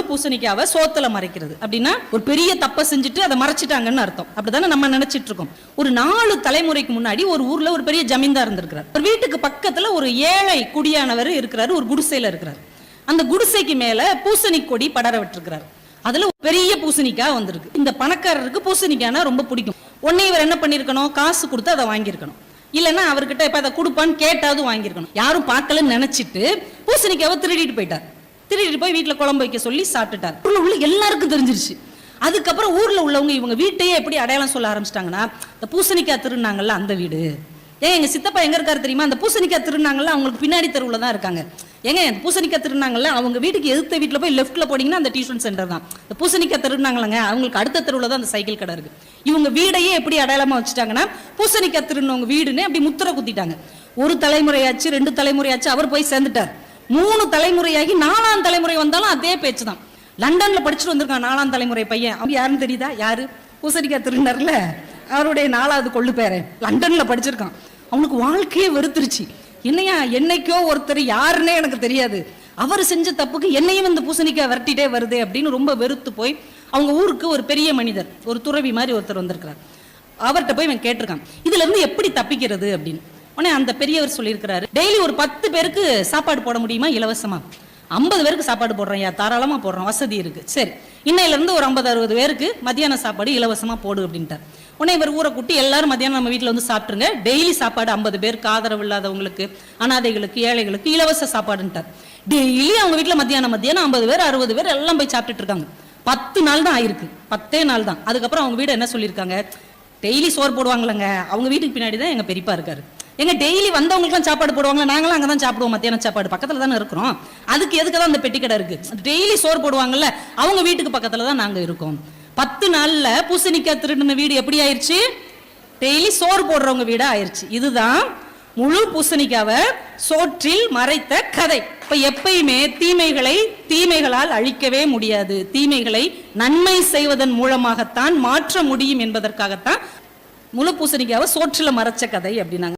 பூசணிக்காவை சோத்துல மறைக்கிறது அப்படின்னா ஒரு பெரிய தப்பை செஞ்சுட்டு அதை மறைச்சிட்டாங்கன்னு அர்த்தம். அப்படிதானே நம்ம நினைச்சிட்டு இருக்கோம். ஒரு 4 தலைமுறைக்கு முன்னாடி ஒரு ஊர்ல ஒரு பெரிய ஜமீன்தார் இருந்திருக்கிறார். ஒரு வீட்டுக்கு பக்கத்துல ஒரு ஏழை குடியானவர் இருக்கிறாரு, ஒரு குடிசையில இருக்கிறார். அந்த குடிசைக்கு மேல பூசணி கொடி படர விட்டுருக்கிறார். அதுல பெரிய பூசணிக்காய் வந்திருக்கு. இந்த பணக்காரருக்கு பூசணிக்காய்னா ரொம்ப பிடிக்கும். உடனே இவர் என்ன பண்ணிருக்கணும், காசு கொடுத்து அதை வாங்கியிருக்கணும். இல்லைன்னா அவர்கிட்ட இப்ப அதை கொடுப்பான்னு கேட்டாவது வாங்கியிருக்கணும். யாரும் பார்க்கலன்னு நினைச்சிட்டு பூசணிக்காவை திருடிட்டு போயிட்டார். திருடிட்டு போய் வீட்டுல குழம்பு வைக்க சொல்லி சாப்பிட்டுட்டார். ஊர்ல உள்ள எல்லாருக்கும் தெரிஞ்சிருச்சு. அதுக்கப்புறம் ஊர்ல உள்ளவங்க இவங்க வீட்டையே எப்படி அடையாளம் சொல்ல ஆரம்பிச்சிட்டாங்கன்னா, இந்த பூசணிக்காய் திருநாங்கல்ல அந்த வீடு. ஏன் எங்க சித்தப்பா எங்க இருக்காரு தெரியுமா, அந்த பூசணிக்காய் திருநாங்கல்ல அவங்களுக்கு பின்னாடி தெருவுல தான் இருக்காங்க. ஏங்க பூசணிக்காய் திருநாங்கல்ல அவங்க வீட்டுக்கு எதிர்த்த வீட்டுல போய் லெஃப்ட்ல போனீங்கன்னா அந்த டியூஷன் சென்டர் தான். இந்த பூசணிக்காய் திருநாங்கலங்க அவங்களுக்கு அடுத்த தெருவுல தான் அந்த சைக்கிள் கடை இருக்கு. இவங்க வீடையே எப்படி அடையாளமா வச்சுட்டாங்கன்னா பூசணிக்காய் திருநவங்க வீடுன்னு அப்படி முத்திர குத்திட்டாங்க. ஒரு தலைமுறையாச்சு 2 தலைமுறையாச்சு அவர் போய் சேர்ந்துட்டார். 3 தலைமுறையாகி 4ஆம் தலைமுறை வந்தாலும் அதே பேச்சு தான். லண்டன்ல படிச்சுட்டு வந்திருக்கான் 4ஆம் தலைமுறை பையன். அவங்க யாருன்னு தெரியுதா? யாரு? பூசணிக்காய் திருநர்ல அவருடைய 4வது கொள்ளு பேரன் லண்டன்ல படிச்சிருக்கான். அவனுக்கு வாழ்க்கையே வெறுத்துருச்சு. என்னையா என்னைக்கோ ஒருத்தர் யாருன்னே எனக்கு தெரியாது, அவர் செஞ்ச தப்புக்கு என்னையும் இந்த பூசணிக்காய் விரட்டிட்டே வருது அப்படின்னு ரொம்ப வெறுத்து போய் அவங்க ஊருக்கு ஒரு பெரிய மனிதர், ஒரு துறவி மாதிரி ஒருத்தர் வந்திருக்கிறார். அவர்கிட்ட போய் இவன் கேட்டிருக்கான், இதுல இருந்து எப்படி தப்பிக்கிறது அப்படின்னு. உடனே அந்த பெரியவர் சொல்லியிருக்கிறாரு, டெய்லி ஒரு 10 பேருக்கு சாப்பாடு போட முடியுமா இலவசமா? 50 பேருக்கு சாப்பாடு போடுறேன், தாராளமா போடுறோம், வசதி இருக்கு. சரி, இன்னையில இருந்து ஒரு 50-60 பேருக்கு மத்தியான சாப்பாடு இலவசமா போடு அப்படின்ட்டார். உடனே இவர் ஊரை கூட்டி எல்லாரும் மத்தியானம் நம்ம வீட்டில் வந்து சாப்பிட்டுருங்க, டெய்லி சாப்பாடு 50 பேருக்கு, ஆதரவு இல்லாதவங்களுக்கு, அனாதைகளுக்கு, ஏழைகளுக்கு இலவச சாப்பாடுன்ட்டார். டெய்லி அவங்க வீட்டில் மத்தியானம் 50 பேர் 60 பேர் எல்லாம் போய் சாப்பிட்டுட்டு இருக்காங்க. 10 நாள் தான் ஆயிருக்கு, 10 நாள் தான். அதுக்கப்புறம் அவங்க வீடு என்ன சொல்லியிருக்காங்க, டெய்லி சோறு போடுவாங்களங்க, அவங்க வீட்டுக்கு பின்னாடி தான் எங்க பெரியப்பா இருக்காரு. எங்க டெய்லி வந்தவங்களுக்குலாம் சாப்பாடு போடுவாங்க, நாங்களும் அங்கதான் சாப்பிடுவோம், மத்தியான சாப்பாடு பக்கத்துல தானே இருக்கிறோம், அதுக்கு எதுக்கு தான் அந்த பெட்டி கடை இருக்கு, டெய்லி சோறு போடுவாங்கல்ல அவங்க வீட்டுக்கு பக்கத்துல தான் நாங்க இருக்கோம். 10 நாள்ல பூசணிக்காய் திருடின வீடு எப்படி ஆயிடுச்சு, டெய்லி சோறு போடுறவங்க வீடா ஆயிடுச்சு. இதுதான் முழு பூசணிக்காவை சோற்றில் மறைத்த கதை. இப்ப எப்பயுமே தீமைகளை தீமைகளால் அழிக்கவே முடியாது, தீமைகளை நன்மை செய்வதன் மூலமாகத்தான் மாற்ற முடியும் என்பதற்காகத்தான் முழு பூசணிக்காவை சோற்றில் மறைச்ச கதை அப்படின்னாங்க.